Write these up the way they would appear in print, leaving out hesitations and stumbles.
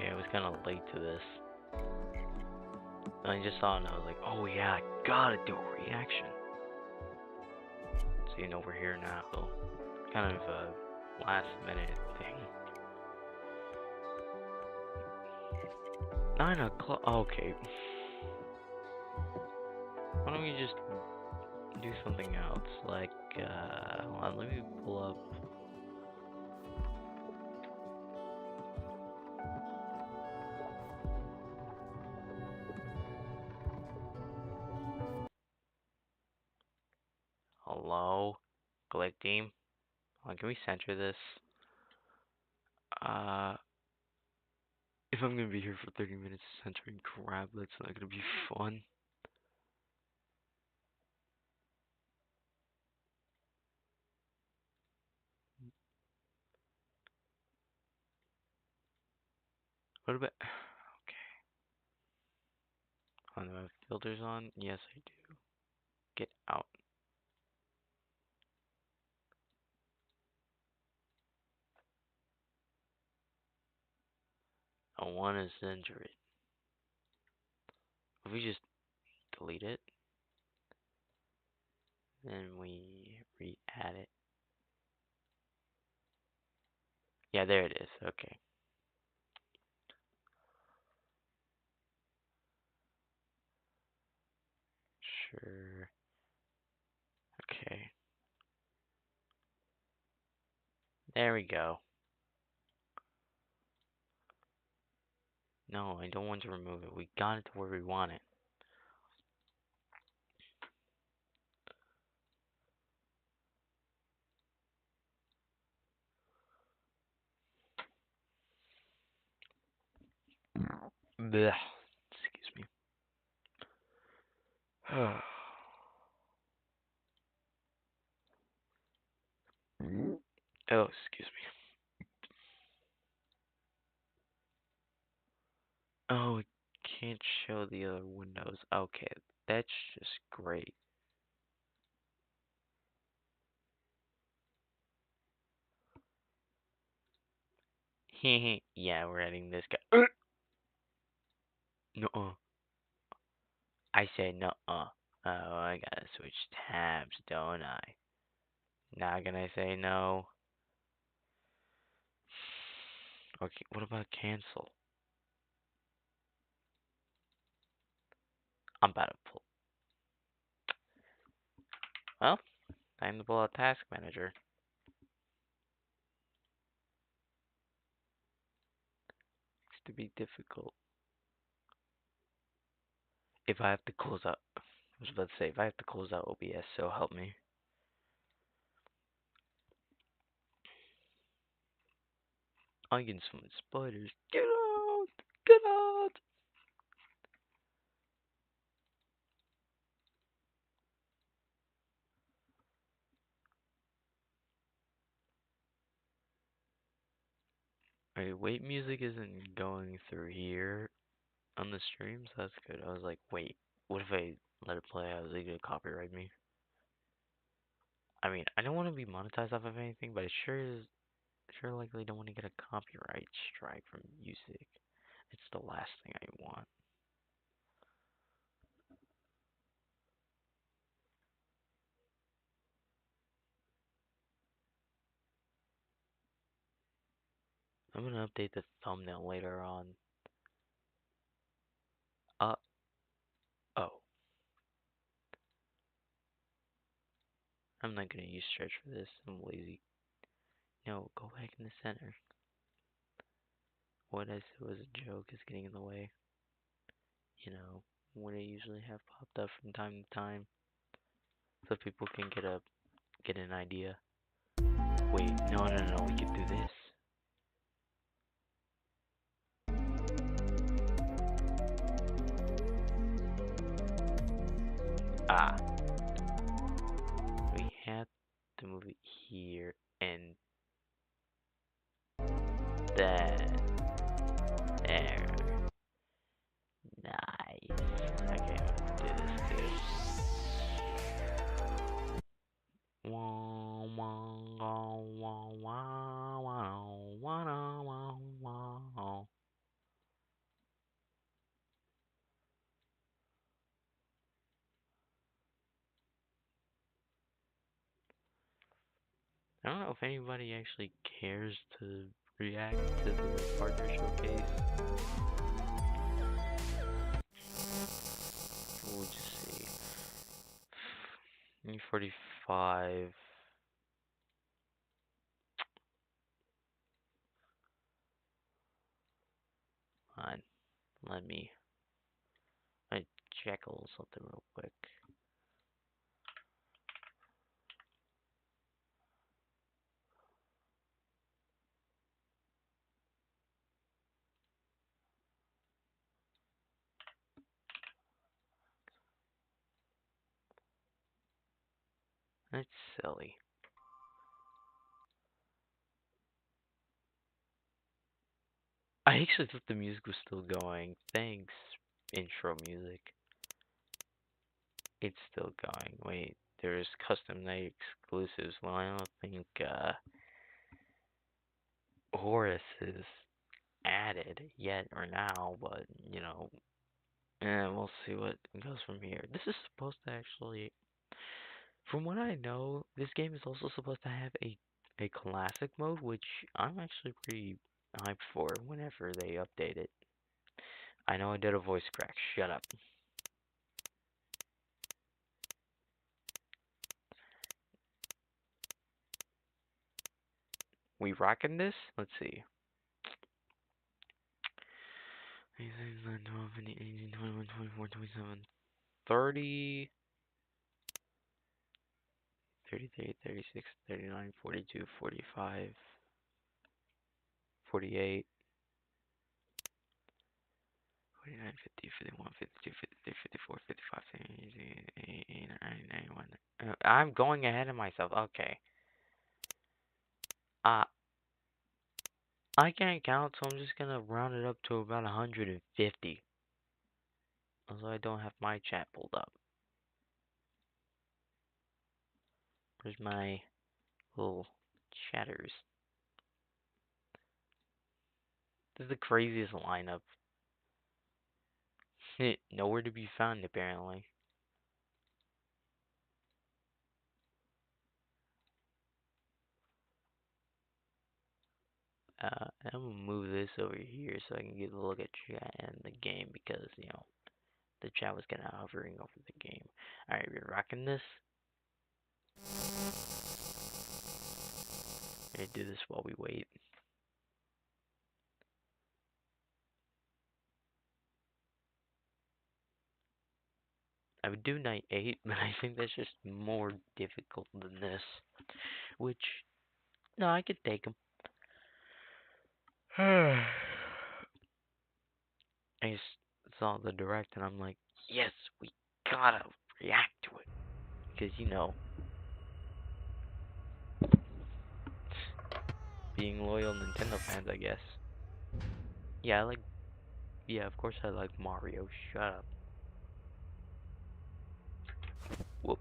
Okay, I was kind of late to this. I just saw it and I was like, oh yeah, I gotta do a reaction. So we're here now. So kind of a last minute thing. 9 o'clock. Okay. Why don't we just do something else? Like, hold on, let me pull up. Hello? Click team? Can we center this? If I'm gonna be here for 30 minutes centering crap, that's not gonna be fun. What about... Okay. Do I have filters on? Yes, I do. Get out. I want to center it. If we just delete it, then we re-add it. Yeah, there it is. Okay. Sure. Okay. There we go. No, I don't want to remove it. We got it to where we want it. Blech. Excuse me. Oh, excuse me. Oh, it can't show the other windows. Okay, that's just great. Yeah, we're adding this guy. No, I said no. Oh, I gotta switch tabs, don't I? Not gonna say no. Okay, what about cancel? I'm about to pull. Well, time to pull out Task Manager. It's to be difficult. If I have to close out, I was about to say, if I have to close out OBS, so help me. I can summon spiders. Get out! Get out! Alright, wait, music isn't going through here on the streams. That's good. I was like, wait, what if I let it play? I was like, gonna copyright me. I mean, I don't want to be monetized off of anything, but I sure likely don't want to get a copyright strike from music. It's the last thing I want. I'm gonna update the thumbnail later on. Oh. I'm not gonna use stretch for this. I'm lazy. No, go back in the center. What I said was a joke is getting in the way. You know, what I usually have popped up from time to time, so people can get an idea. Wait, no, we can do this. Ah, we have to move it here and then there. Nice. Okay, I'm gonna do this too. Wah, wah, wah, wah, wah, wah, wah, wah, wah, wah. I don't know if anybody actually cares to react to the partner showcase. We'll just see. 45. On, let me. I check a little something real quick. That's silly. I actually thought the music was still going. Thanks, intro music. It's still going. Wait, there's custom night exclusives. Well, I don't think Horus is added yet or now, but you know, we'll see what goes from here. This is supposed to actually, from what I know, this game is also supposed to have a classic mode, which I'm actually pretty hyped for whenever they update it. I know I did a voice crack. Shut up. We rocking this? Let's see. 12, 18, 21, 24, 27, 30, 33, 36, 39, 42, 45, 48, 49, 50, 51, 52, 53, 54, 55, 58, 91. I'm going ahead of myself. Okay. Uh, I can't count, so I'm just gonna round it up to about 150. Although I don't have my chat pulled up. Where's my little chatters? This is the craziest lineup. Nowhere to be found, apparently. I'm gonna move this over here so I can get a look at chat and the game because, you know, the chat was kind of hovering over the game. Alright, we're rocking this. Gonna do this while we wait. I would do night 8, but I think that's just more difficult than this. Which, no, I could take them. I just saw the direct and I'm like, yes, we gotta react to it. Because, you know, being loyal Nintendo fans, I guess. Yeah, of course I like Mario. Shut up. Whoop.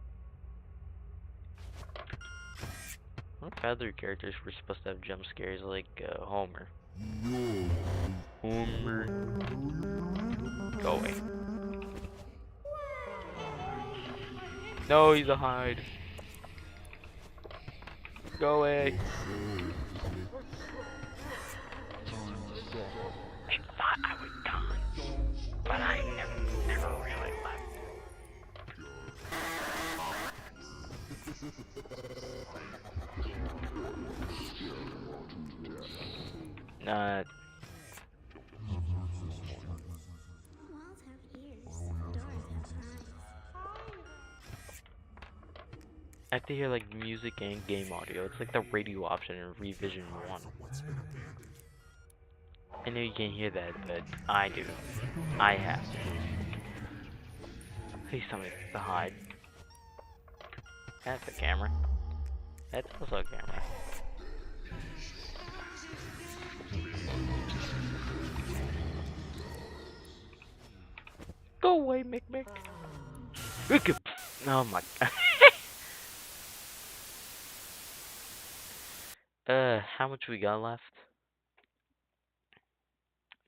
What if other characters were supposed to have jump scares like Homer? Homer. Go away. No, he's a hide. Go away. I thought I was gone, but I never really left. I have to hear like music and game audio. It's like the radio option in Revision 1. I know you can't hear that, but I do. I have to. Please tell me it's the hide. That's a camera. That's also a camera. Go away, Mick Mick. Oh my god. How much we got left?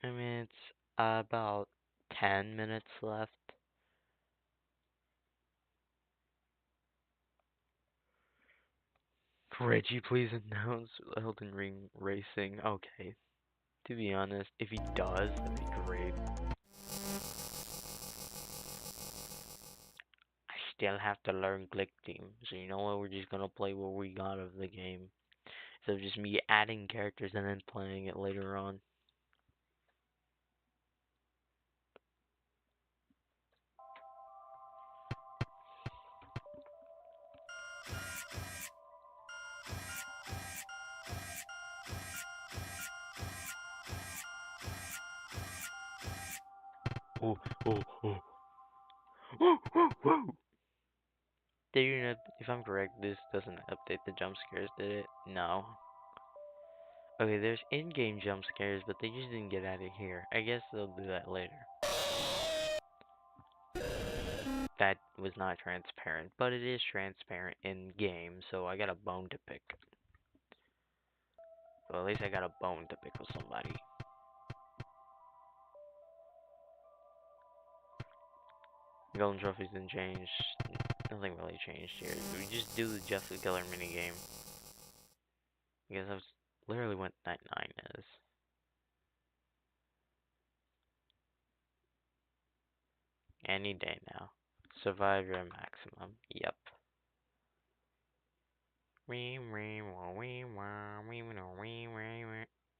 I mean, it's about 10 minutes left. Reggie, please announce Elden Ring Racing. Okay. To be honest, if he does, that'd be great. I still have to learn Click Team, so you know what? We're just gonna play what we got of the game. Instead of just me adding characters and then playing it later on. Oh, oh, oh. Woo, woo, woo. If I'm correct, this doesn't update the jump scares, did it? No. Okay, there's in-game jump scares, but they just didn't get added here. I guess they'll do that later. That was not transparent, but it is transparent in-game, so I got a bone to pick. Well, at least I got a bone to pick with somebody. Golden trophies didn't change. Nothing really changed here. We just do the Jeff the Killer minigame. Because that's literally what Night 9 is. Any day now. Survive your maximum. Yep.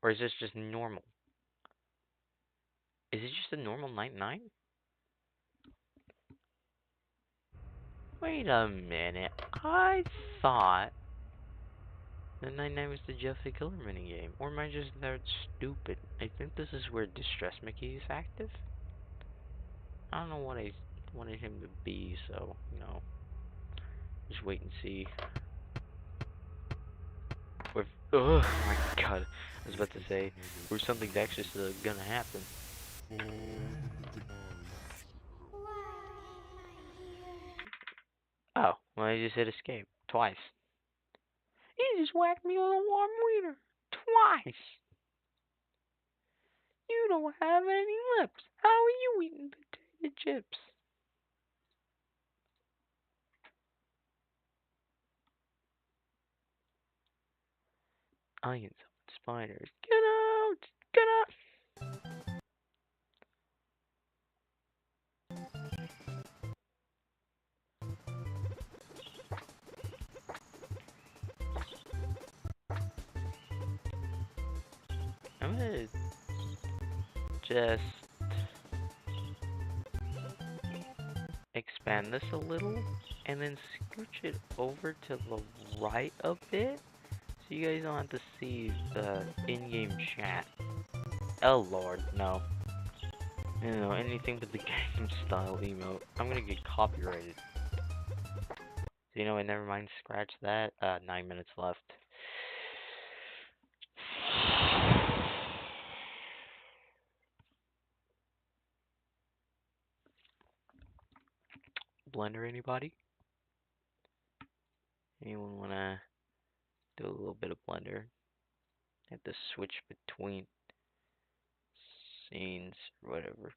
Or is this just normal? Is it just a normal Night 9? Wait a minute. I thought the Night 9 was the Jeff the Killer minigame. Or am I just that stupid? I think this is where Distress Mickey is active. I don't know what I wanted him to be, so, you know. Just wait and see. Or if, oh my god. I was about to say, or something's actually still gonna happen. Oh, well I just hit escape. Twice. You just whacked me with a warm wiener. Twice. You don't have any lips. How are you eating potato chips? I can summon spiders. Get out! Get out! I'm gonna just expand this a little and then scooch it over to the right a bit so you guys don't have to see the in-game chat. Oh lord, no. You know, anything but the game style emote. I'm gonna get copyrighted. So you know what, never mind, scratch that. 9 minutes left. Blender, anybody? Anyone wanna do a little bit of Blender? Have to switch between scenes or whatever.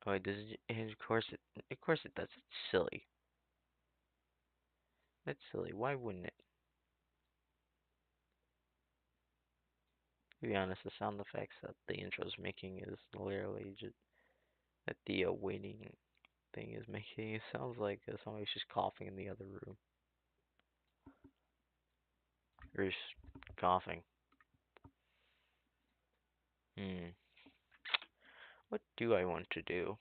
Oh, it does. And of course it does. It's silly. That's silly. Why wouldn't it? To be honest, the sound effects that the intro's making is literally just that the waiting thing is making. It sounds like somebody's just coughing in the other room. Or just coughing. What do I want to do?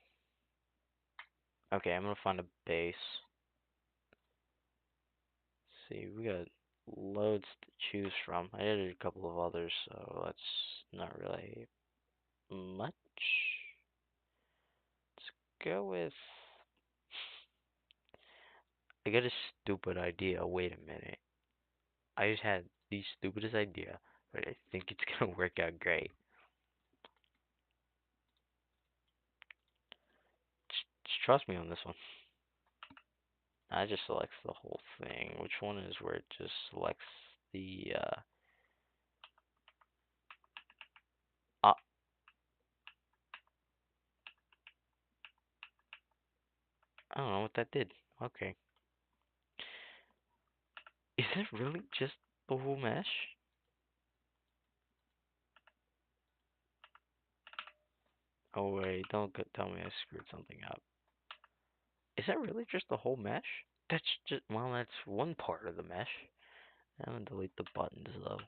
Okay, I'm gonna find a base. See, we got loads to choose from. I added a couple of others, so that's not really much. Let's go with. I got a stupid idea. Wait a minute. I just had the stupidest idea, but I think it's gonna work out great. Just trust me on this one. I just selects the whole thing. Which one is where it just selects the uh I don't know what that did. Okay. it really just the whole mesh? Oh wait, don't tell me I screwed something up. Is that really just the whole mesh? That's just, well, that's one part of the mesh. I'm gonna delete the buttons though.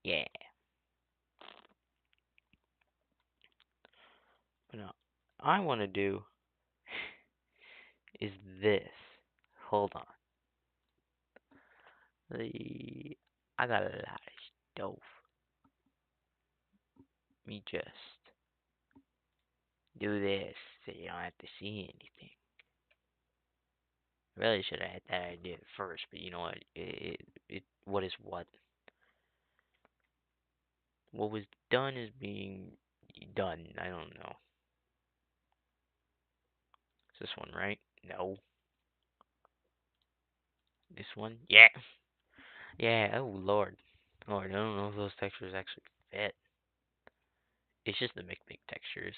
Yeah. But no, I want to do is this. Hold on. The I got a lot of stuff. Me just do this so you don't have to see anything. Really should have had that idea first, but you know what? What is what? What was done is being done. I don't know. Is this one right? No. This one? Yeah. Yeah. Oh Lord. Lord, I don't know if those textures actually fit. It's just the Mic textures.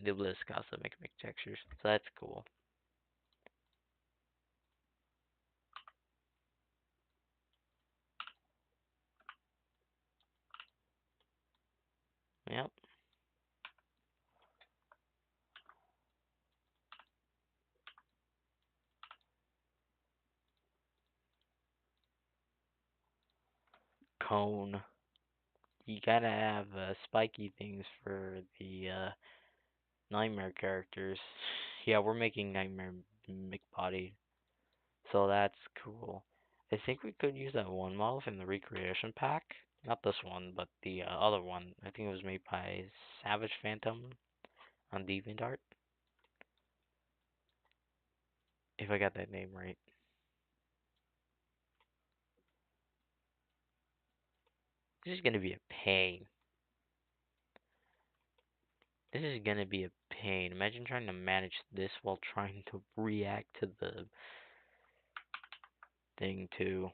The Blisk also Mic textures, so that's cool. Yep. Cone. You gotta have spiky things for the Nightmare characters. Yeah, we're making Nightmare McBody, so that's cool. I think we could use that one model from the Recreation Pack. Not this one, but the other one. I think it was made by Savage Phantom on DeviantArt, if I got that name right. This is gonna be a pain. This is gonna be a pain. Imagine trying to manage this while trying to react to the thing too.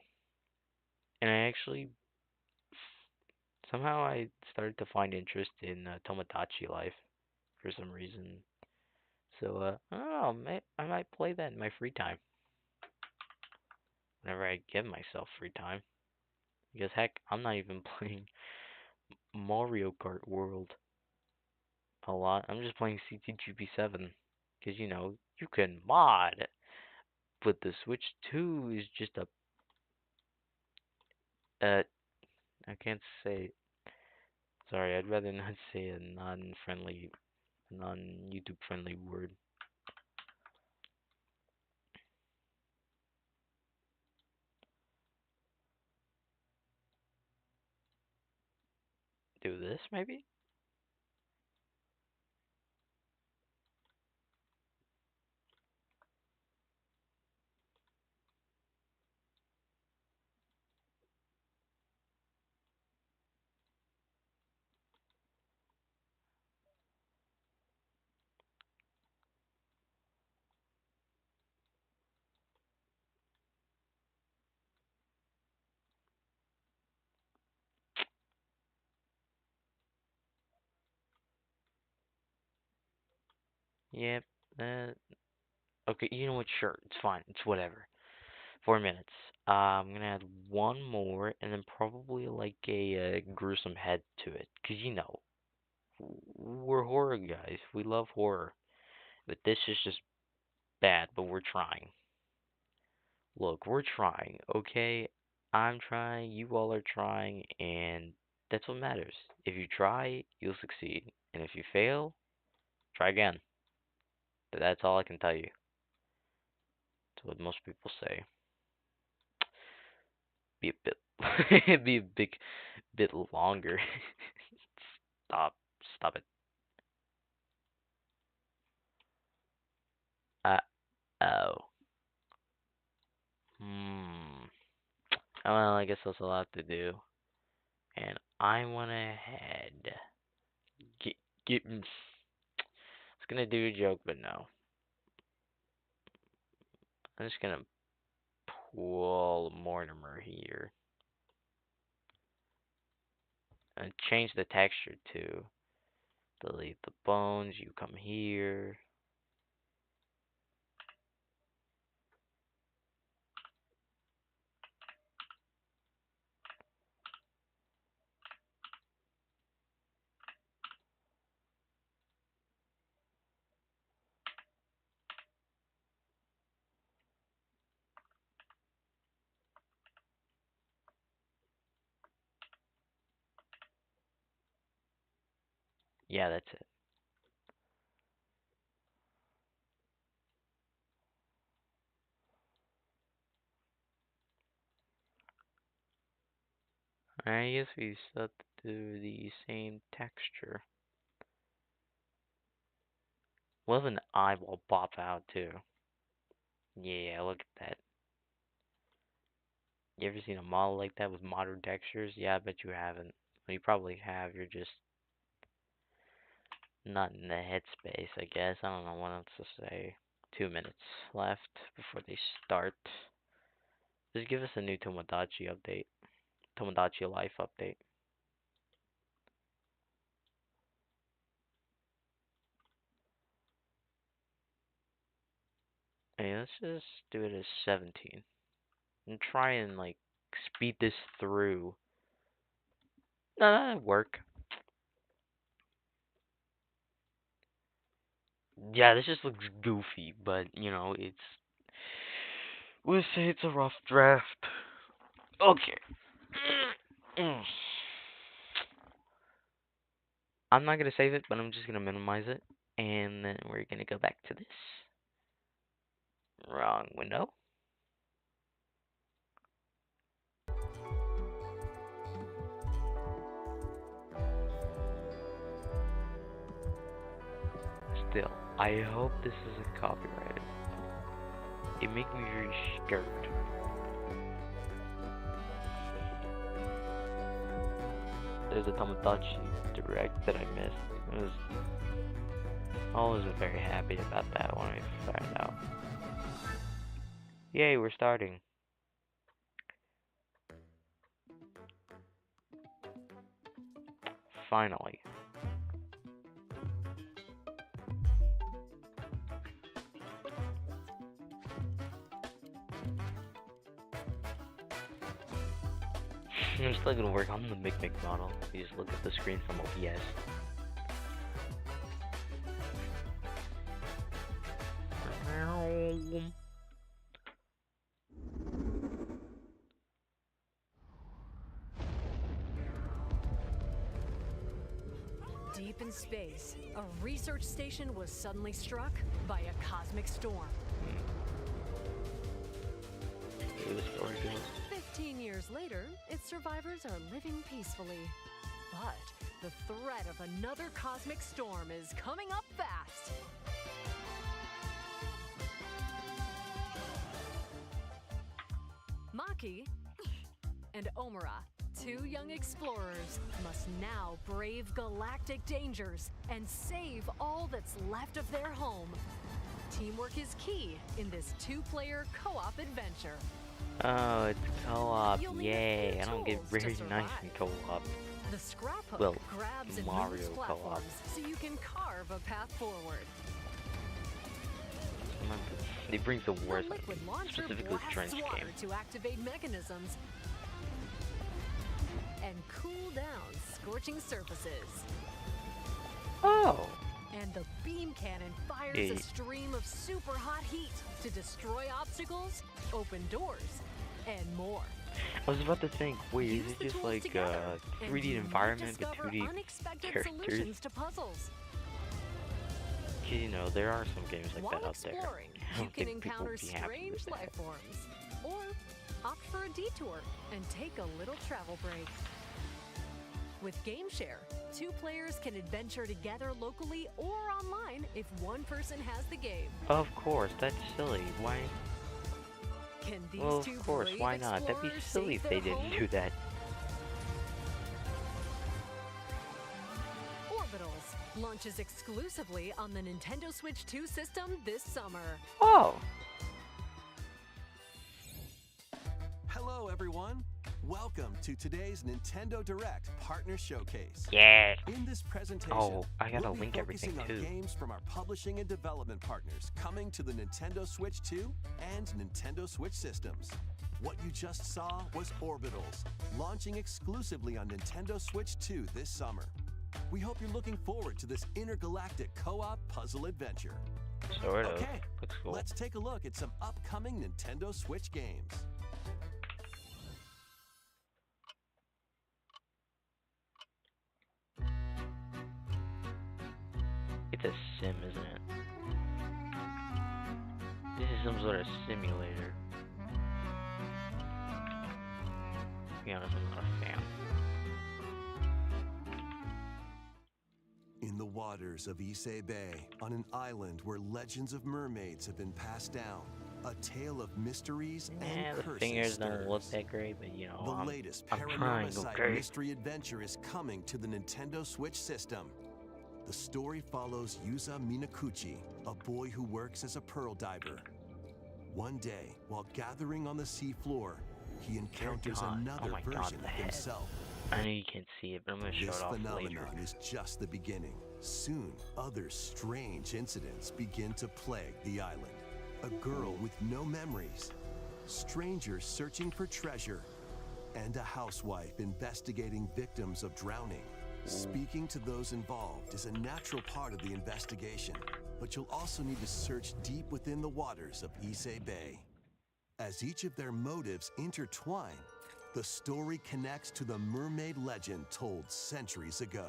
And I actually somehow I started to find interest in Tomodachi Life for some reason. So I don't know, I might play that in my free time whenever I give myself free time. Because heck, I'm not even playing Mario Kart World a lot. I'm just playing CTGP7 because you can mod, but the Switch 2 is just a I can't say. Sorry, I'd rather not say a non-friendly, non-YouTube friendly word. Do this maybe? Yep. Okay, you know what? Sure, it's fine. It's whatever. 4 minutes. I'm gonna add one more, and then probably like a gruesome head to it, 'cause we're horror guys. We love horror, but this is just bad. But we're trying. Look, we're trying. Okay, I'm trying. You all are trying, and that's what matters. If you try, you'll succeed, and if you fail, try again. That's all I can tell you. That's what most people say. Be a bit, be a bit longer. Stop, stop it. Uh oh. Hmm. Well, I guess that's a lot to do, and I went ahead. Get get. I was gonna do a joke, but no. I'm just gonna pull Mortimer here and change the texture to delete the bones. You come here. Yeah, that's it. I guess we set to the same texture. We'll have an eyeball pop out too. Yeah, look at that. You ever seen a model like that with modern textures? Yeah, I bet you haven't. Well, you probably have. You're just not in the headspace, I guess. I don't know what else to say. 2 minutes left before they start. Just give us a new Tomodachi update. Tomodachi Life update. Hey, let's just do it as 17. And try and, like, speed this through. No, that'd work. Yeah, this just looks goofy, but, you know, it's... We'll say it's a rough draft. Okay. I'm not gonna save it, but I'm just gonna minimize it. And then we're gonna go back to this. Wrong window. Still, I hope this isn't copyrighted. It makes me very scared. There's a Tomodachi Direct that I missed. I wasn't very happy about that when I found out. Yay, we're starting. Finally. I'm still gonna work on the Mic model. You just look at the screen from OBS. Deep in space, a research station was suddenly struck by a cosmic storm. The story goes. 15 years later, its survivors are living peacefully. But the threat of another cosmic storm is coming up fast. Maki and Omura, two young explorers, must now brave galactic dangers and save all that's left of their home. Teamwork is key in this two-player co-op adventure. Oh, it's co-op, You'll need a yay. few I don't get tools to very nice survive. in co-op. The scrap hook Well, grabs and Mario moves co-op. platforms so you can carve a path forward. They bring the The worst, liquid launcher specifically blasts Trench water game. to activate mechanisms and cool down scorching surfaces. Oh! And the beam cannon fires Yeah. a stream of super hot heat to destroy obstacles, open doors, and more. I was about to think, wait, Use is it the just tools like together, and 3D you might environment but discover 2D unexpected characters? solutions to puzzles. 'Cause, you know, there are some games like While that out there. exploring, I you don't can think people encounter would be happy strange with that. life forms, or opt for a detour and take a little travel break. With GameShare, two players can adventure together locally or online if one person has the game. Of course, that's silly. Why? Can these Well, two of course, brave why not? That'd be explorers silly save if they their didn't home? do that. Orbitals launches exclusively on the Nintendo Switch 2 system this summer. Oh! Hello, everyone. Welcome to today's Nintendo Direct Partner Showcase. Yeah! In this presentation, Oh, I gotta we'll be link everything focusing on too. games from our publishing and development partners coming to the Nintendo Switch 2 and Nintendo Switch systems. What you just saw was Orbitals, launching exclusively on Nintendo Switch 2 this summer. We hope you're looking forward to this intergalactic co-op puzzle adventure. Sort of. Okay, Looks cool. let's take a look at some upcoming Nintendo Switch games. sim, isn't it? This is some sort of simulator. To be honest, I'm not a fan. In the waters of Issei Bay, on an island where legends of mermaids have been passed down, a tale of mysteries and The curses fingers don't look stirs. that great, but you know, The latest I'm trying, Paranormasight okay? mystery adventure is coming to the Nintendo Switch system. The story follows Yuza Minakuchi, a boy who works as a pearl diver. One day, while gathering on the seafloor, he encounters God. another Oh my God, version the of head. himself. I know you can't see it, but I'm gonna show This it off later. phenomenon is just the beginning. Soon, other strange incidents begin to plague the island. A girl with no memories, strangers searching for treasure, and a housewife investigating victims of drowning. Speaking to those involved is a natural part of the investigation, but you'll also need to search deep within the waters of Issei Bay. As each of their motives intertwine, the story connects to the mermaid legend told centuries ago.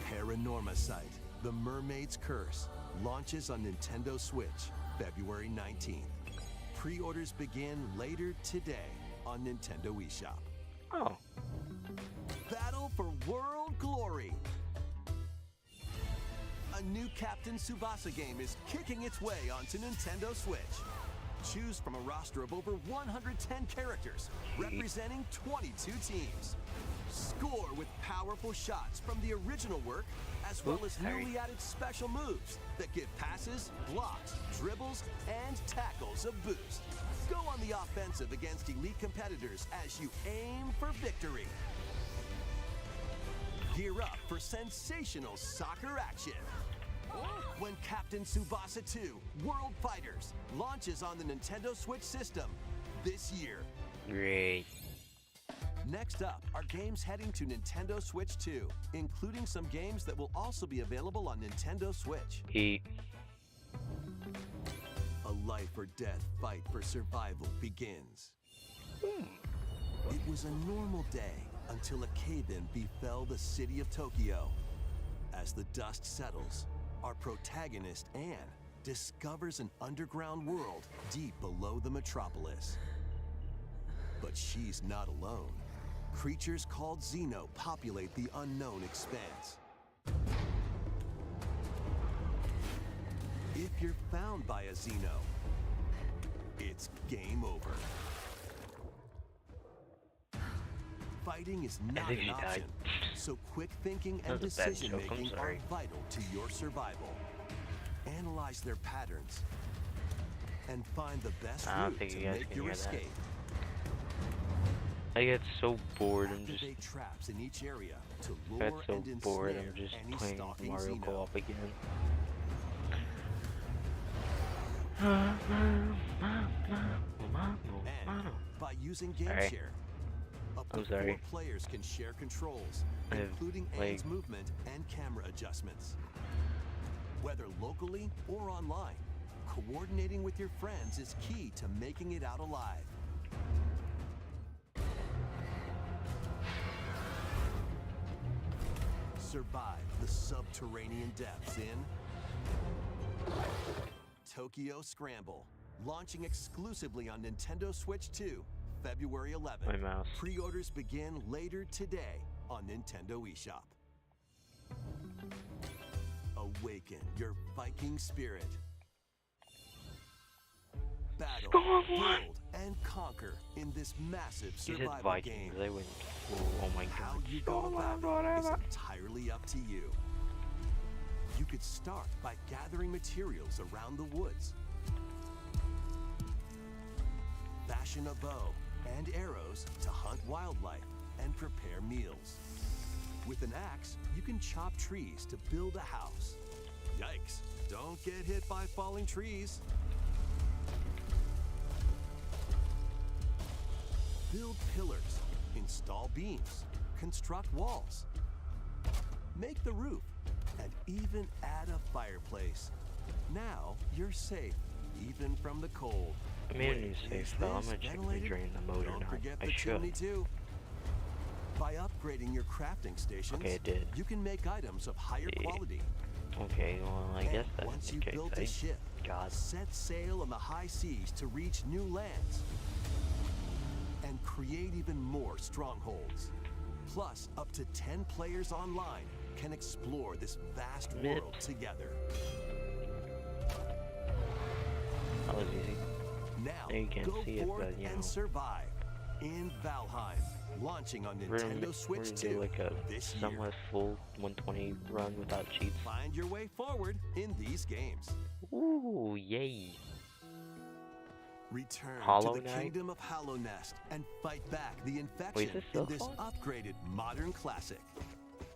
Paranormasight, The Mermaid's Curse, launches on Nintendo Switch February 19th. Pre-orders begin later today on Nintendo eShop. Oh, Battle for World Glory! A new Captain Tsubasa game is kicking its way onto Nintendo Switch. Choose from a roster of over 110 characters, representing 22 teams. Score with powerful shots from the original work, as well as newly added special moves that give passes, blocks, dribbles, and tackles a boost. Go on the offensive against elite competitors as you aim for victory. Gear up for sensational soccer action when Captain Tsubasa 2 World Fighters launches on the Nintendo Switch system this year. great. Next up are games heading to Nintendo Switch 2, including some games that will also be available on Nintendo Switch. He. A life or death fight for survival begins. It was a normal day until a cave-in befell the city of Tokyo. As the dust settles, our protagonist, Anne, discovers an underground world deep below the metropolis. But she's not alone. Creatures called Xeno populate the unknown expanse. If you're found by a Xeno, it's game over. Fighting is not think an she died. option, so quick thinking and That was a bad decision joke, I'm making are sorry. vital to your survival. Analyze their patterns and find the best I don't route think to you guys make can your hear that. escape. I get so bored. I'm just. Activate traps in each area to I lure get so and bored. ensnare I'm just any playing stalking Mario Xeno. Co-op again. And by using Game Sorry. Share, up I'm to sorry. 4 players can share controls, I have, including like- Anne's movement and camera adjustments. Whether locally or online, coordinating with your friends is key to making it out alive. Survive the subterranean depths in Tokyo Scramble, launching exclusively on Nintendo Switch 2, February 11th. My mouse. Pre-orders begin later today on Nintendo eShop. Awaken your Viking spirit. Battle, build, and conquer in this massive You said survival Vikings. game. I went. Oh my How god. you go about it is entirely up to you. You could start by gathering materials around the woods. Fashion a bow and arrows to hunt wildlife and prepare meals. With an axe, you can chop trees to build a house. Yikes, don't get hit by falling trees. Build pillars, install beams, construct walls, make the roof, and even add a fireplace. Now you're safe, even from the cold. I made a new Wait, save is file. I'm this gonna check if I ventilated? drain the mode or Don't not. forget I the should. chimney too. By upgrading your crafting stations, Okay, it did. you can make items of higher Yeah. quality. Okay, well, I guess And that's once the you've case. built a ship, God. set sail on the high seas to reach new lands and create even more strongholds. Plus, up to 10 players online can explore this vast world together. That was easy. Now, You can't go see it, forth but, you know. and survive in Valheim, launching on We're gonna, Nintendo Switch do 2 like a this year. somewhat full 120 run without cheats. Find your way forward in these games. Ooh, yay. Return Hollow to the Knight? kingdom of Hollow Nest and fight back the Wait, infection is this in Silk this Song? upgraded modern classic.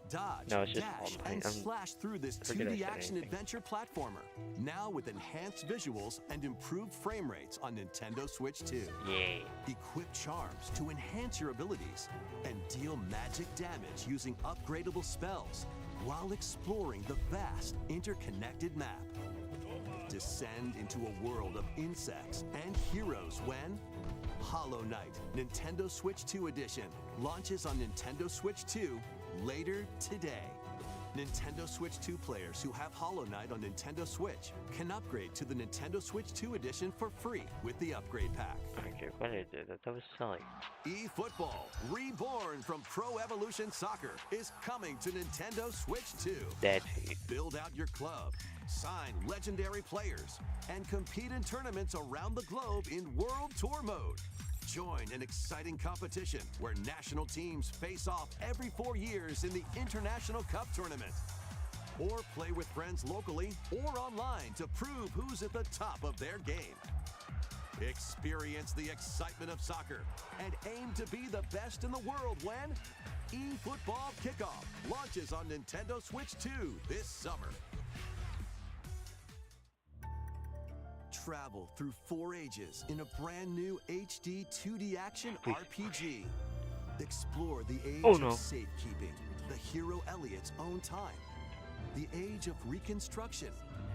Dodge, No, it's just dash, Hollow and Knight. slash through this forget I 2D said action anything. adventure platformer, now with enhanced visuals and improved frame rates on Nintendo Switch 2. Yay. Equip charms to enhance your abilities and deal magic damage using upgradable spells while exploring the vast interconnected map. Descend into a world of insects and heroes when Hollow Knight Nintendo Switch 2 Edition launches on Nintendo Switch 2 later today. Nintendo Switch 2 players who have Hollow Knight on Nintendo Switch can upgrade to the Nintendo Switch 2 Edition for free with the upgrade pack. Okay, what did I do? That was silly. eFootball, reborn from Pro Evolution Soccer, is coming to Nintendo Switch 2. Dead cheat. Build out your club, sign legendary players, and compete in tournaments around the globe in World Tour mode. Join an exciting competition where national teams face off every 4 years in the International Cup Tournament. Or play with friends locally or online to prove who's at the top of their game. Experience the excitement of soccer and aim to be the best in the world when eFootball Kickoff launches on Nintendo Switch 2 this summer. Travel through 4 ages in a brand new HD 2D action RPG. Explore the age of safekeeping, the hero Elliot's own time. The age of reconstruction,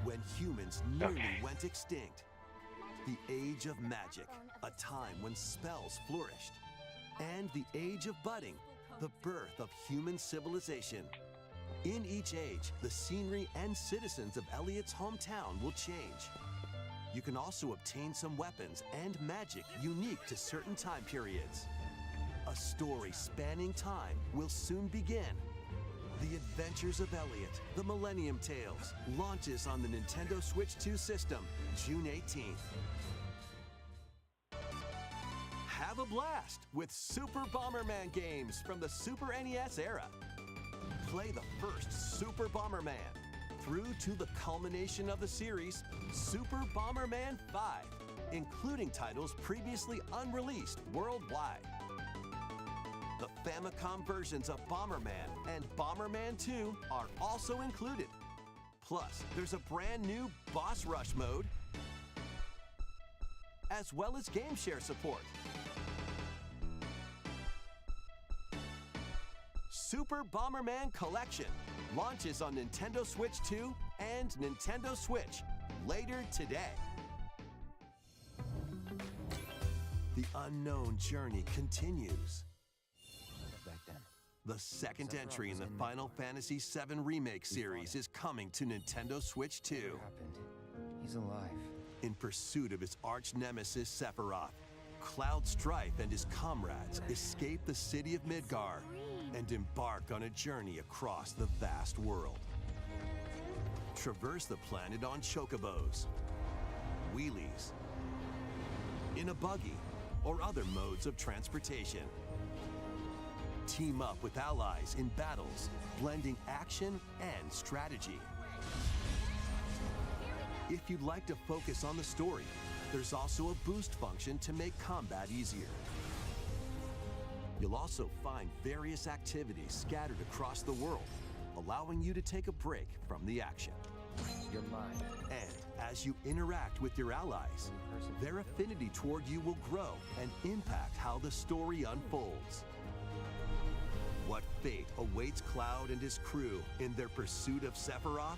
when humans nearly went extinct. The age of magic, a time when spells flourished. And the age of budding, the birth of human civilization. In each age, the scenery and citizens of Elliot's hometown will change. You can also obtain some weapons and magic unique to certain time periods. A story spanning time will soon begin. The Adventures of Elliot, The Millennium Tales, launches on the Nintendo Switch 2 system June 18th. Have a blast with Super Bomberman games from the Super NES era. Play the first Super Bomberman through to the culmination of the series, Super Bomberman 5, including titles previously unreleased worldwide. The Famicom versions of Bomberman and Bomberman 2 are also included. Plus, there's a brand new Boss Rush mode, as well as game share support. Super Bomberman Collection launches on Nintendo Switch 2 and Nintendo Switch later today. The unknown journey continues. The second entry in the Final Fantasy VII Remake series is coming to Nintendo Switch 2. He's alive. In pursuit of his arch nemesis Sephiroth, Cloud Strife and his comrades escape the city of Midgar and embark on a journey across the vast world. Traverse the planet on chocobos, wheelies, in a buggy, or other modes of transportation. Team up with allies in battles, blending action and strategy. If you'd like to focus on the story, there's also a boost function to make combat easier. You'll also find various activities scattered across the world, allowing you to take a break from the action. You're mine. And as you interact with your allies, their affinity toward you will grow and impact how the story unfolds. What fate awaits Cloud and his crew in their pursuit of Sephiroth?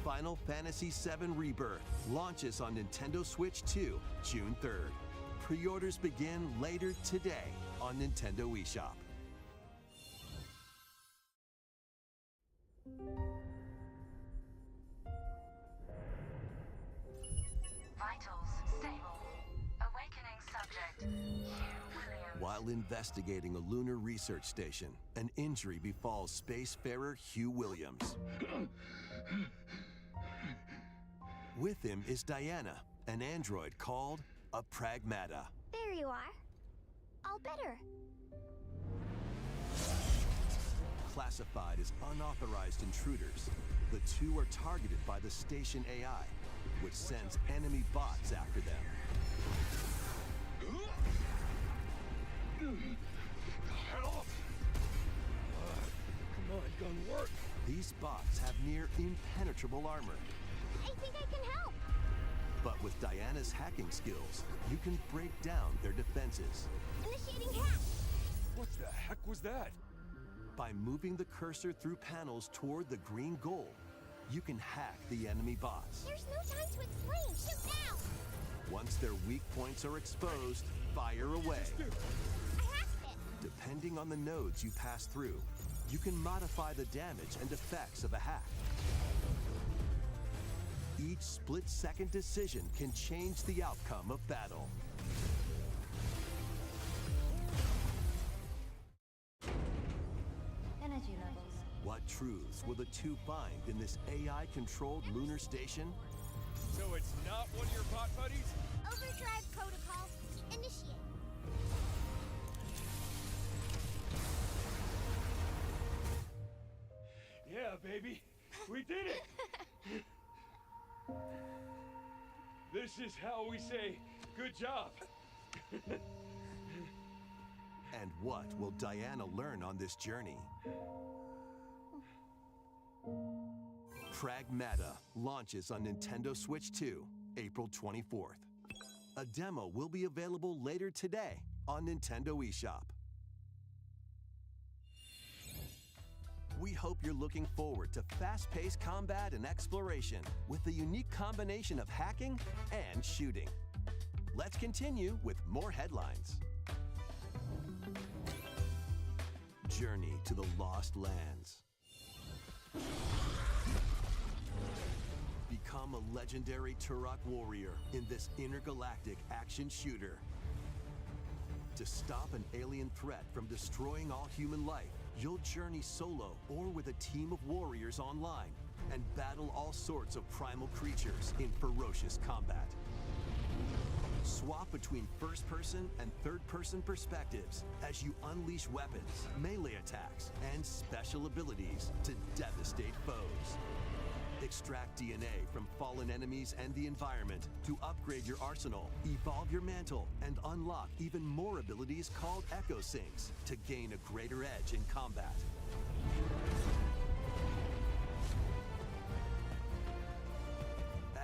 Final Fantasy VII Rebirth launches on Nintendo Switch 2 June 3rd. Pre-orders begin later today on Nintendo eShop. Vitals stable. Awakening subject. Williams. While investigating a lunar research station, an injury befalls spacefarer Hugh Williams. With him is Diana, an android called a Pragmata. There you are. All better. Classified as unauthorized intruders, the two are targeted by the station AI, which sends enemy bots after them. Help! Come on, gun work. These bots have near impenetrable armor, I think I can help. but with Diana's hacking skills, you can break down their defenses. Initiating hack. What the heck was that? By moving the cursor through panels toward the green goal, you can hack the enemy bots. There's no time to explain. Shoot now. Once their weak points are exposed, fire away. I hacked it. Depending on the nodes you pass through, you can modify the damage and effects of a hack. Each split-second decision can change the outcome of battle. Energy levels. What truths will the two find in this AI-controlled lunar station? So it's not one of your bot buddies? Overdrive protocol. Initiate. Yeah, baby. We did it! This is how we say, good job. And what will Diana learn on this journey? Pragmata launches on Nintendo Switch 2, April 24th. A demo will be available later today on Nintendo eShop. We hope you're looking forward to fast-paced combat and exploration with the unique combination of hacking and shooting. Let's continue with more headlines. Journey to the Lost Lands. Become a legendary Turok warrior in this intergalactic action shooter. To stop an alien threat from destroying all human life, you'll journey solo or with a team of warriors online and battle all sorts of primal creatures in ferocious combat. Swap between first-person and third-person perspectives as you unleash weapons, melee attacks, and special abilities to devastate foes. Extract DNA from fallen enemies and the environment to upgrade your arsenal, evolve your mantle, and unlock even more abilities called Echo Sinks to gain a greater edge in combat.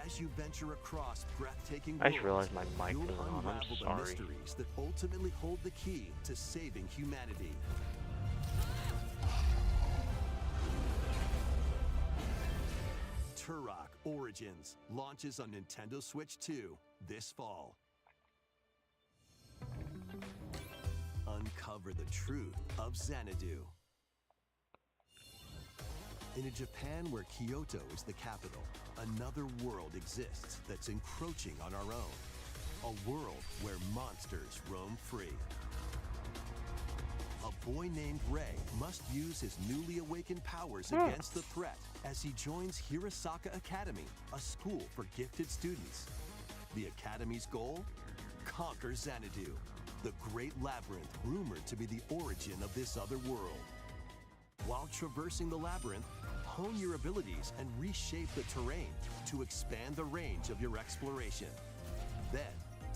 As you venture across breathtaking I just worlds, realized my mic you'll wasn't on. I'm unravel the sorry. mysteries that ultimately hold the key to saving humanity. Turok Origins launches on Nintendo Switch 2 this fall. Uncover the truth of Xanadu. In a Japan where Kyoto is the capital, another world exists that's encroaching on our own. A world where monsters roam free. A boy named Ray must use his newly awakened powers against the threat as he joins Hirasaka Academy, a school for gifted students. The Academy's goal? Conquer Xanadu, the great labyrinth rumored to be the origin of this other world. While traversing the labyrinth, hone your abilities and reshape the terrain to expand the range of your exploration. Then,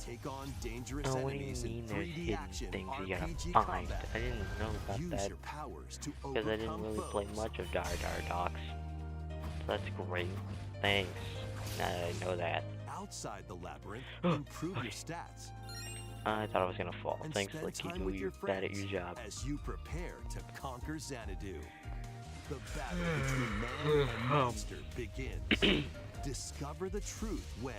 take on dangerous Oh, what do you enemies mean in there's 3D hidden action things you gotta RPG find? combat. I didn't know about Use that your powers to because I didn't overcome really play foes. much of Dar Dar Docks. So that's great. Thanks. Now that I know that. Outside the labyrinth, improve your stats I thought I was gonna fall. and Thanks, spend Licky. time with your You're bad at friends your job. as you prepare to conquer Xanadu. The battle between man and monster begins. Discover the truth when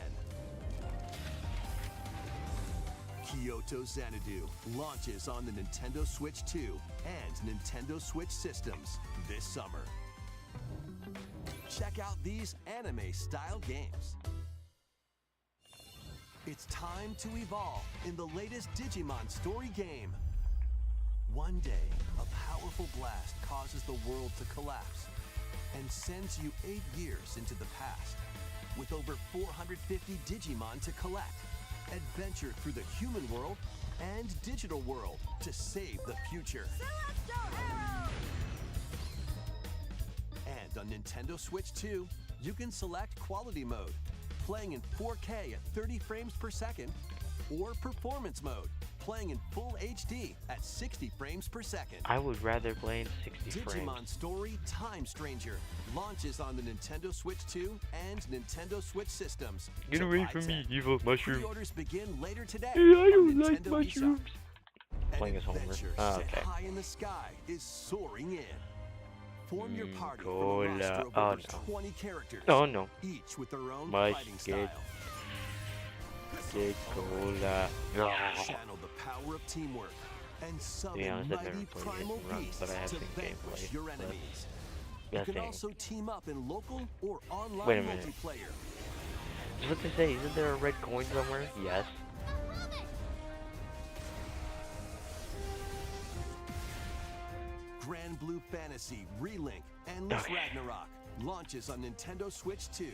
Kyoto Xanadu launches on the Nintendo Switch 2 and Nintendo Switch systems this summer. Check out these anime-style games. It's time to evolve in the latest Digimon story game. One day, a powerful blast causes the world to collapse and sends you 8 years into the past. With over 450 Digimon to collect, adventure through the human world and digital world to save the future. And on Nintendo Switch 2, you can select quality mode, playing in 4K at 30 frames per second, or performance mode, playing in full HD at 60 frames per second. I would rather play in 60 Digimon frames. Story Time Stranger launches on the Nintendo Switch 2 and Nintendo Switch systems. Get away from me, evil mushroom. Pre-orders begin later today. Hey, I don't on like Nintendo eShop. mushrooms. An Playing as Homer. adventure Oh, set okay. high in the sky is soaring in. Form your party from a Cola. roster of Oh, over no. 20 characters, Oh no. each with their own My fighting skate. style. Get cola. Channel the power of teamwork and To summon be honest, I've mighty never played primal Hit and Run, beasts but I have to seen vanquish gameplay, your but- enemies. You Yeah, can dang. also team up in local or online Wait a minute. multiplayer. That's what they say. Isn't there a red coin somewhere? Yes. Grand Blue Fantasy Relink Endless Okay. Ragnarok launches on Nintendo Switch 2,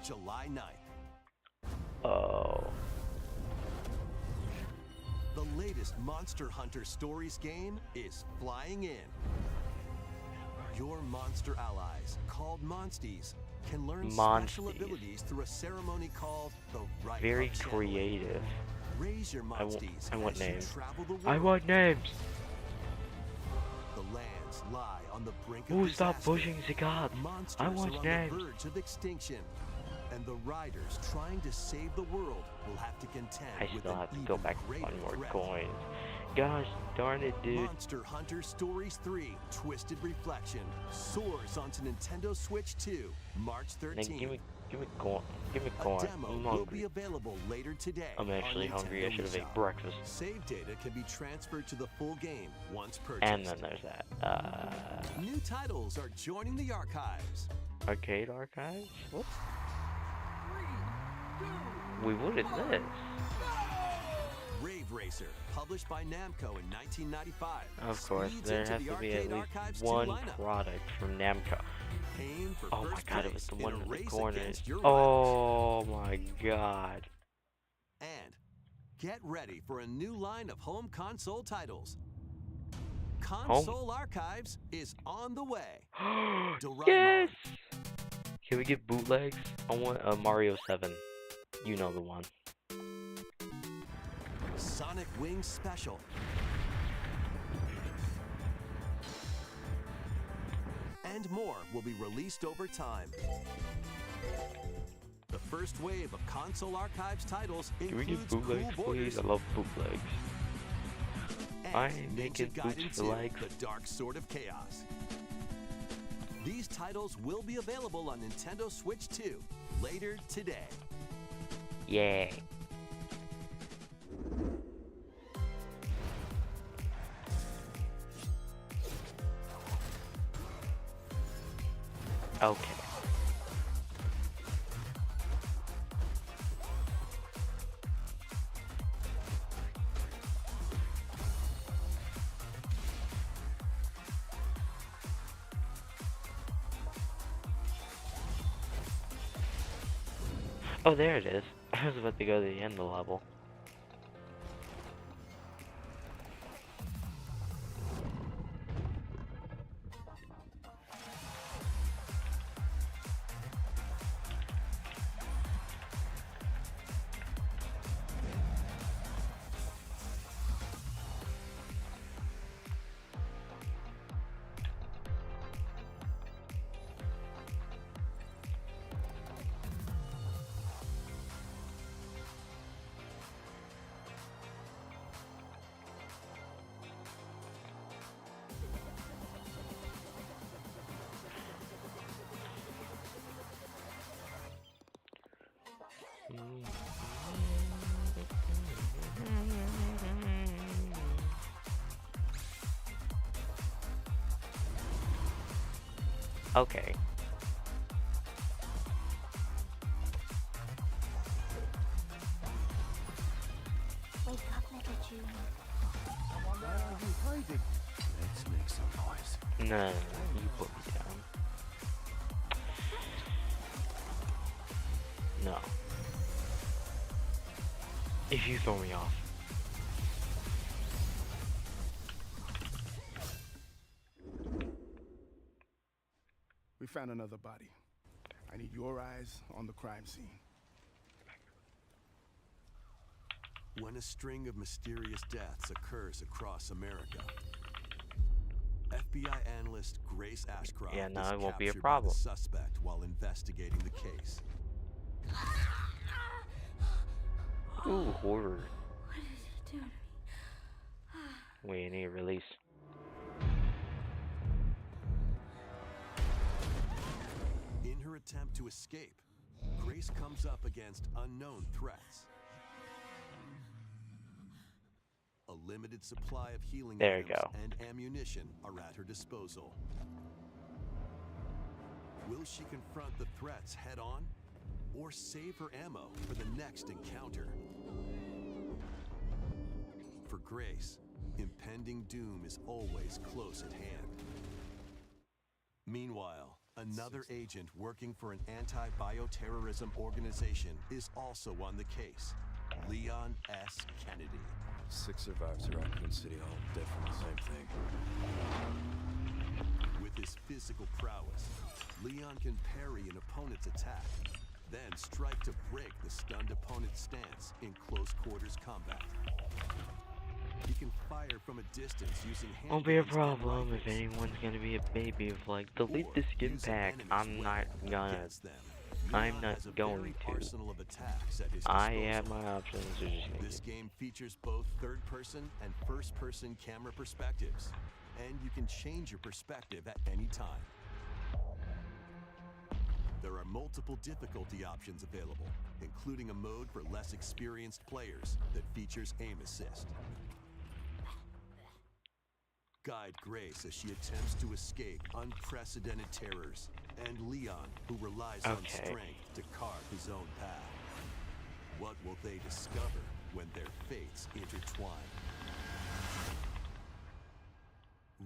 July 9th. Oh. The latest Monster Hunter Stories game is flying in. Your monster allies, called Monsties, can learn special Monsties. abilities through a ceremony called the Rite Very of Channeling. creative. Raise your I want- Monsties I want as you names. travel the world. I want names. The lands lie on the brink of Who stop disaster. pushing the gods? Monsters I want are on names. the verge of extinction, and the riders trying to save the world will have to contend I with still an have to even go back greater on more threat. coins. Gosh darn it, dude. Monster Hunter Stories 3 Twisted Reflection soars onto Nintendo Switch 2, March Then 13th. give me corn. Give me A corn. demo I'm will hungry. be available later today. I'm actually on hungry. I Nintendo should have ate eShop. breakfast. Save data can be transferred to the full game once purchased. And then there's that. New titles are joining the archives. Arcade archives? What? Wait, what is this? Rave Racer, published by Namco in 1995. Of course, speeds there into has the to be at Arcade least Archives 2 one lineup. product from Namco. Aim for Oh my first god, it place was the in one a in the race corner. against your Oh my god. And get ready for a new line of home console titles. Console Archives is on the way. Doraemon. Yes! Can we get bootlegs? I want a Mario 7. You know the one. Sonic Wings Special. And more will be released over time. The first wave of console archives titles Can we get includes bootlegs, Cool please? Borders I love bootlegs. I and ain't Ninja making Gaiden boots for 2, legs. The Dark Sword of Chaos. These titles will be available on Nintendo Switch 2 later today. Yeah. Okay. Oh, there it is. I was about to go to the end of the level. Okay. Wake up, little June. Why are you hiding? Let's make some noise. No, no, no, you put me down. No. If you throw me off. We found another body. I need your eyes on the crime scene. When a string of mysterious deaths occurs across America, FBI analyst Grace Ashcroft Yeah, no, is it won't be a captured by problem. the suspect while investigating the case. Ooh, horror. What did you do to me? We need a release. In her attempt to escape, Grace comes up against unknown threats. A limited supply of healing There you items go. and ammunition are at her disposal. Will she confront the threats head on, or save her ammo for the next encounter? For Grace, impending doom is always close at hand. Meanwhile, another agent working for an anti-bioterrorism organization is also on the case, Leon S. Kennedy. 6 survivors at Raccoon City Hall, dead from the same thing. With his physical prowess, Leon can parry an opponent's attack, then strike to break the stunned opponent's stance in close quarters combat. He can fire from a distance using handguns Won't be a and problem if rifles, anyone's gonna be a baby of like, delete or the skin use an pack. enemy's I'm not weapon gonna. against them. I'm Leon not has a going varied to. arsenal of attacks at his I disposal. have my options. They're just gonna This game features both third-person and first-person camera perspectives, and you can change your perspective at any time. There are multiple difficulty options available, including a mode for less experienced players that features aim assist. Guide Grace as she attempts to escape unprecedented terrors, and Leon, who relies on Okay. strength to carve his own path. What will they discover when their fates intertwine?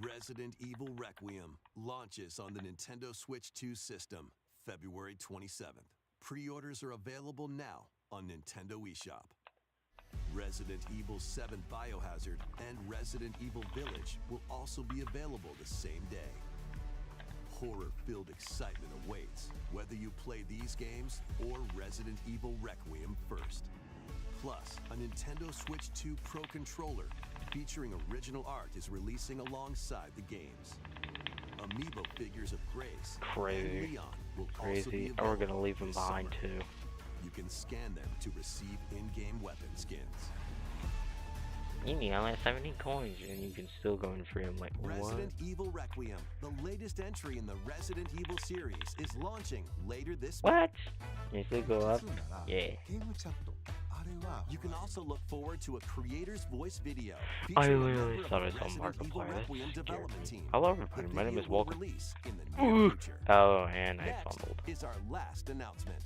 Resident Evil Requiem launches on the Nintendo Switch 2 system February 27th. Pre-orders are available now on Nintendo eShop. Resident Evil 7 Biohazard and Resident Evil Village will also be available the same day. Horror-filled excitement awaits, whether you play these games or Resident Evil Requiem first. Plus, a Nintendo Switch 2 Pro controller featuring original art is releasing alongside the games. Amiibo figures of Grace Crazy. and Leon will also be crazy. And available we're gonna leave them this behind summer. too. You can scan them to receive in-game weapon skins. You need like 70 coins and you can still go in free. I'm like, what? Resident Evil Requiem, the latest entry in the Resident Evil series, is launching later this month. What? You still go up? Yeah. You can also look forward to a creator's voice video I featuring a literally member thought of I the saw Resident Evil Markiplier. That Requiem scared development me. team. Hello The everybody, my name is video will Welcome. release in the near Ooh. future. Oh, and I Next fumbled. is our last announcement.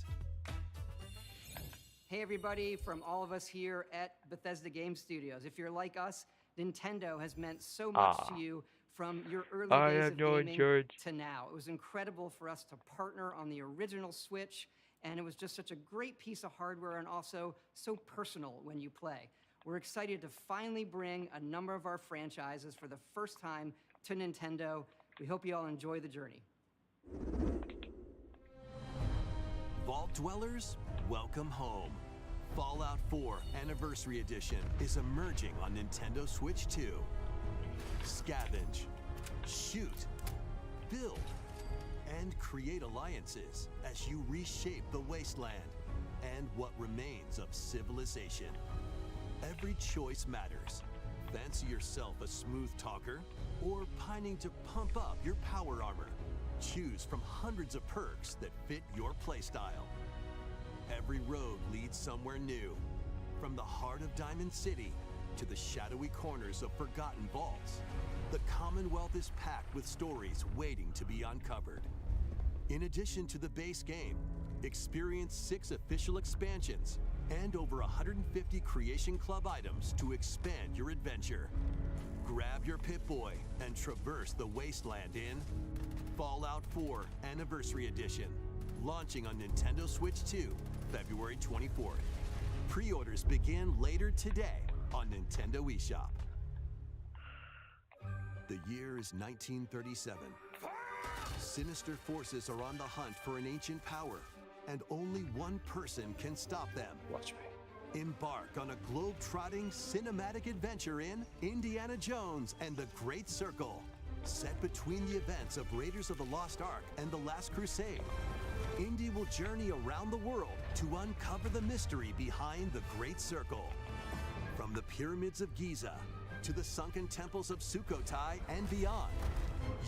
Hey everybody, from all of us here at Bethesda Game Studios. If you're like us, Nintendo has meant so much to you from your early I days am of no gaming insurance. to now. It was incredible for us to partner on the original Switch, and it was just such a great piece of hardware and also so personal when you play. We're excited to finally bring a number of our franchises for the first time to Nintendo. We hope you all enjoy the journey. Vault Dwellers, welcome home. Fallout 4 Anniversary Edition is emerging on Nintendo Switch 2. Scavenge, shoot, build, and create alliances as you reshape the wasteland and what remains of civilization. Every choice matters. Fancy yourself a smooth talker or pining to pump up your power armor? Choose from hundreds of perks that fit your playstyle. Every road leads somewhere new. From the heart of Diamond City to the shadowy corners of forgotten vaults, the Commonwealth is packed with stories waiting to be uncovered. In addition to the base game, experience 6 official expansions and over 150 Creation Club items to expand your adventure. Grab your Pip-Boy and traverse the wasteland in Fallout 4 Anniversary Edition, launching on Nintendo Switch 2, February 24th. Pre-orders begin later today on Nintendo eShop. The year is 1937. Sinister forces are on the hunt for an ancient power, and only one person can stop them. Watch me. Embark on a globe-trotting cinematic adventure in Indiana Jones and the Great Circle, set between the events of Raiders of the Lost Ark and The Last Crusade. Indy will journey around the world to uncover the mystery behind the Great Circle. From the pyramids of Giza to the sunken temples of Sukhothai and beyond,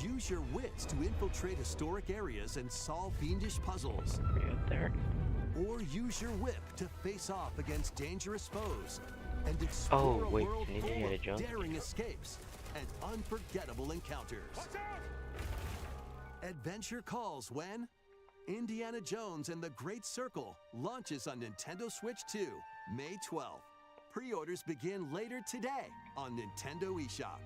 use your wits to infiltrate historic areas and solve fiendish puzzles. Right there. Or use your whip to face off against dangerous foes and explore a world full of daring escapes and unforgettable encounters. Adventure calls when Indiana Jones and the Great Circle launches on Nintendo Switch 2, May 12th. Pre-orders begin later today on Nintendo eShop.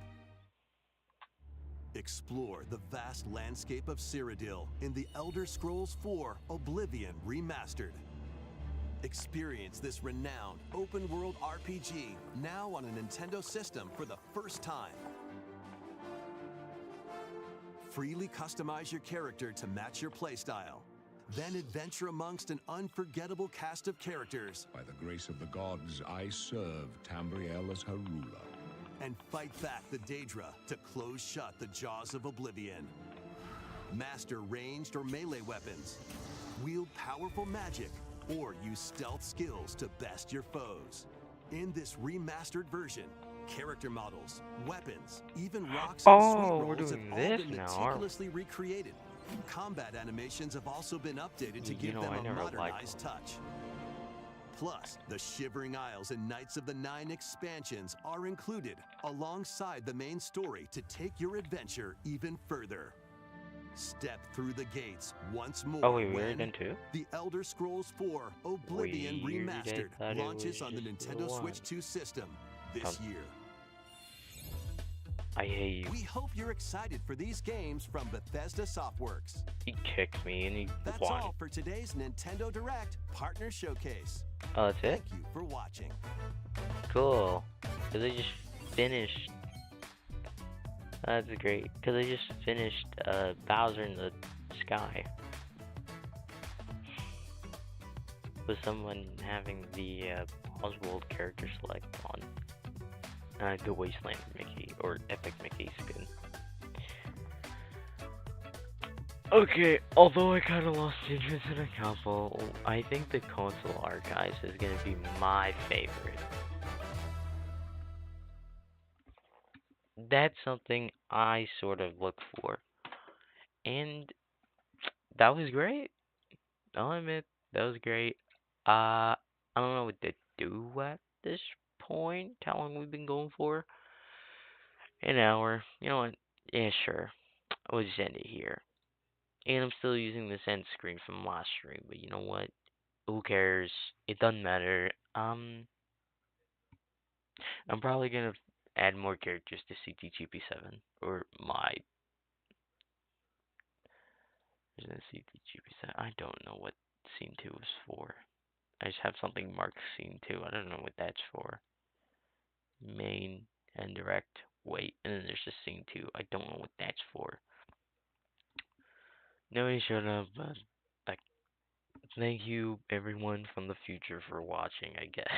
Explore the vast landscape of Cyrodiil in The Elder Scrolls IV: Oblivion Remastered. Experience this renowned open-world RPG now on a Nintendo system for the first time. Freely customize your character to match your playstyle. Then adventure amongst an unforgettable cast of characters. By the grace of the gods, I serve Tambriel as her ruler. And fight back the Daedra to close shut the jaws of Oblivion. Master ranged or melee weapons. Wield powerful magic or use stealth skills to best your foes. In this remastered version, character models, weapons, even rocks and sweet rolls have all been meticulously recreated. Combat animations have also been updated to give them a modernized touch. Plus, the Shivering Isles and Knights of the Nine expansions are included alongside the main story to take your adventure even further. Step through the gates once more when The Elder Scrolls IV: Oblivion Remastered launches on the Nintendo Switch 2 system this year. I hate you. We hope you're excited for these games from Bethesda Softworks. He kicked me and he That's won. all for today's Nintendo Direct Partner Showcase. Oh, that's it? Thank you for watching. Cool. Cause I just finished. That's great. Cause I just finished Bowser in the Sky. With someone having the Oswald character select on the Wasteland Mickey or Epic Mickey skin. Okay, although I kind of lost interest in a couple, I think the console archives is going to be my favorite. That's something I sort of look for. And that was great. I'll admit, that was great. I don't know what to do at this point. How long we've been going for? An hour. You know what? Yeah, sure. We'll just end it here. And I'm still using this end screen from last stream, but you know what? Who cares? It doesn't matter. I'm probably gonna add more characters to CTGP7 or my CTGP7. I don't know what scene 2 is for. I just have something marked scene 2. I don't know what that's for. Main and direct. Wait, and then there's just scene 2. I don't know what that's for. Nobody showed up, but thank you everyone from the future for watching, I guess.